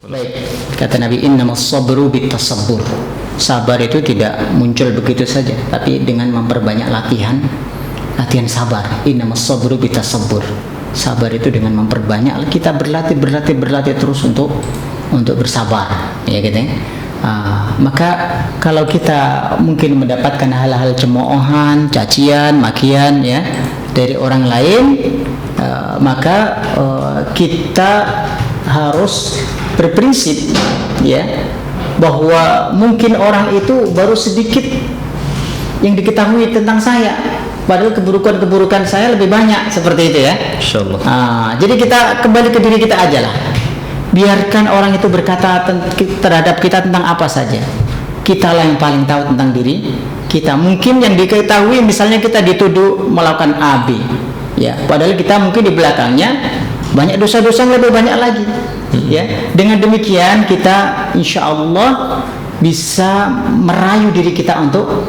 Baik, kata Nabi, innamas sabru bitasabbur. Sabar itu tidak muncul begitu saja, tapi dengan memperbanyak latihan sabar. Innamas sabru bitasabbur. Sabar itu dengan memperbanyak, kita berlatih terus untuk bersabar, ya gitu ya. Maka kalau kita mungkin mendapatkan hal-hal cemoohan, cacian, makian ya dari orang lain, maka kita harus berprinsip ya bahwa mungkin orang itu baru sedikit yang diketahui tentang saya, padahal keburukan saya lebih banyak, seperti itu ya. Insyaallah. Jadi kita kembali ke diri kita aja lah. Biarkan orang itu berkata terhadap kita tentang apa saja. Kita lah yang paling tahu tentang diri kita. Mungkin yang diketahui misalnya kita dituduh melakukan A, B ya, padahal kita mungkin di belakangnya banyak dosa-dosa yang lebih banyak lagi ya. Dengan demikian kita insya Allah bisa merayu diri kita untuk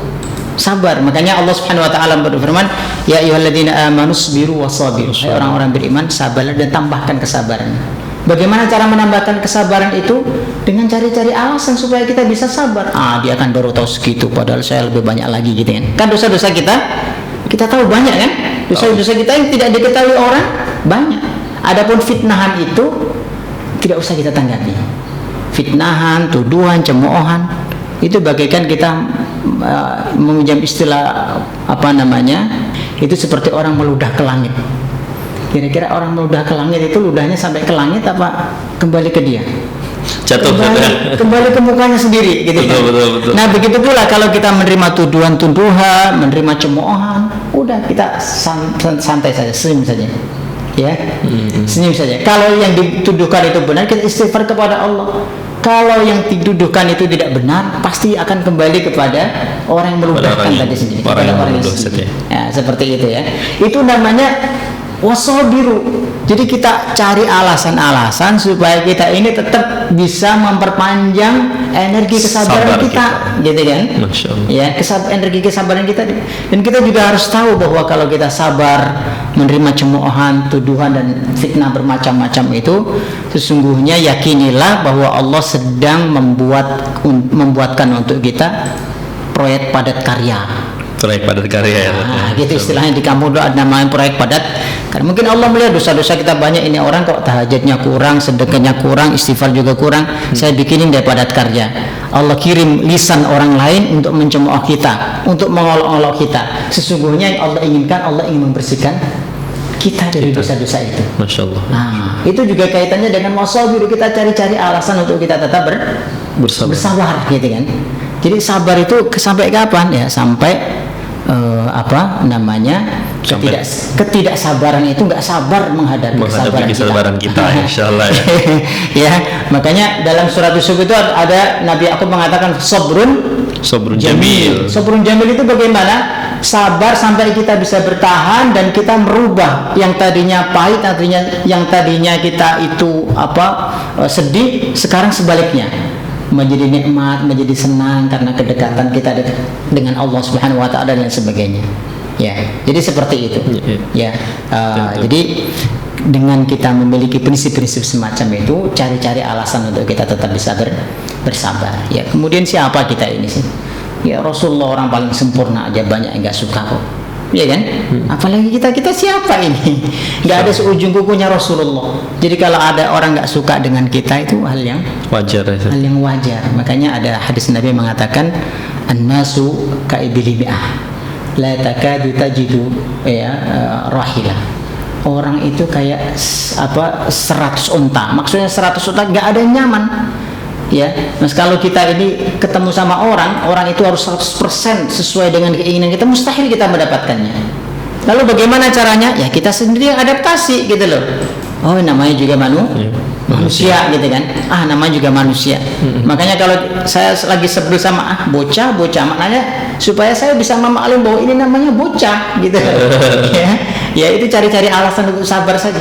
sabar. Makanya Allah Subhanahu wa taala berfirman, ya ayyuhalladzina amanu sabiru wasabiru. Hai orang-orang beriman, sabarlah dan tambahkan kesabaran. Bagaimana cara menambahkan kesabaran itu? Dengan cari-cari alasan supaya kita bisa sabar. Dia kan baru tahu segitu, padahal saya lebih banyak lagi gitu kan. Kan dosa-dosa kita tahu banyak kan? Dosa-dosa kita yang tidak diketahui orang banyak. Adapun fitnahan itu tidak usah kita tanggapi. Fitnahan, tuduhan, cemoohan itu bagaikan kita meminjam istilah itu seperti orang meludah ke langit. Kira-kira orang meludah ke langit itu ludahnya sampai ke langit apa kembali ke dia? Jatuh kembali ke mukanya sendiri gitu. Betul. Nah begitu pula kalau kita menerima tuduhan, menerima cemoohan, udah kita santai saja, senyum saja ya. Senyum saja. Kalau yang dituduhkan itu benar, kita istighfar kepada Allah. Kalau yang dituduhkan itu tidak benar, pasti akan kembali kepada orang yang meludahkan tadi sendiri, kepada orang yang sendiri. Ya, seperti itu ya. Itu namanya wasabiru. Jadi kita cari alasan-alasan supaya kita ini tetap bisa memperpanjang energi kesabaran kita, gitu kan? Ya, energi kesabaran kita. Dan kita juga harus tahu bahwa kalau kita sabar menerima cemoohan, tuduhan dan fitnah bermacam-macam itu, sesungguhnya yakinilah bahwa Allah sedang membuatkan untuk kita proyek padat karya. Gitu istilahnya di kampung ada namanya proyek padat. Karena mungkin Allah melihat dosa-dosa kita banyak, ini orang kok tahajudnya kurang, sedekahnya kurang, istighfar juga kurang, saya bikinin dia padat karya. Allah kirim lisan orang lain untuk mencemooh kita, untuk mengolok-olok kita. Sesungguhnya yang Allah inginkan, Allah ingin membersihkan kita dari dosa-dosa itu. Masya Allah. Itu juga kaitannya dengan wasabir, kita cari-cari alasan untuk kita tetap bersabar gitu kan. Jadi sabar itu sampai kapan ya? Sampai ketidaksabaran itu nggak sabar menghadapi kesabaran kita insyaallah ya. Ya, makanya dalam surat Yusuf itu ada Nabi Yakub mengatakan sabrun jamil. Sabrun jamil itu bagaimana? Sabar sampai kita bisa bertahan dan kita merubah yang tadinya pahit, yang tadinya kita itu sedih, sekarang sebaliknya menjadi nikmat, menjadi senang karena kedekatan kita dengan Allah Subhanahu wa taala dan sebagainya. Ya, jadi seperti itu. Ya. Jadi dengan kita memiliki prinsip-prinsip semacam itu, cari-cari alasan untuk kita tetap bisa bersabar. Ya, kemudian siapa kita ini sih? Ya Rasulullah, orang paling sempurna aja banyak yang enggak suka kok. Ya kan? Apalagi kita siapa ini? Nggak ada seujung kukunya Rasulullah. Jadi kalau ada orang nggak suka dengan kita, itu hal yang wajar. Hal yang wajar. Makanya ada hadis Nabi mengatakan, an-nasu ka'ibili mi'ah, la takadu tajidu rahila. Orang itu kayak 100 unta. Maksudnya 100 unta nggak ada yang nyaman. Ya, mas kalau kita ini ketemu sama orang itu harus 100% sesuai dengan keinginan kita, mustahil kita mendapatkannya. Lalu bagaimana caranya? Ya kita sendiri yang adaptasi gitu loh. Oh namanya juga manusia gitu kan. Namanya juga manusia. Makanya kalau saya lagi sebel sama bocah, maknanya supaya saya bisa memaklum bahwa ini namanya bocah gitu. Ya itu cari-cari alasan untuk sabar saja.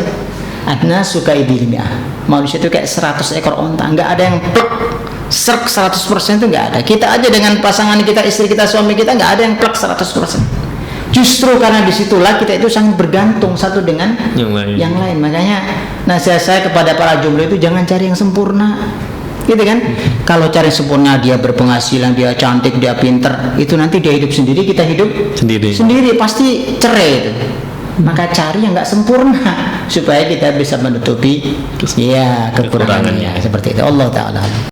Adna suka idilmiah. Manusia itu kayak 100 ekor onta, nggak ada yang plek 100% itu nggak ada. Kita aja dengan pasangan kita, istri kita, suami kita, nggak ada yang plek 100%. Justru karena disitulah kita itu sangat bergantung satu dengan yang lain. Makanya nasihat saya kepada para jomblo itu jangan cari yang sempurna, gitu kan? Kalau cari sempurna, dia berpenghasilan, dia cantik, dia pinter, itu nanti dia hidup sendiri, kita hidup sendiri pasti cerai itu. Maka cari yang nggak sempurna supaya kita bisa menutupi ya kekurangannya seperti itu. Allah Ta'ala.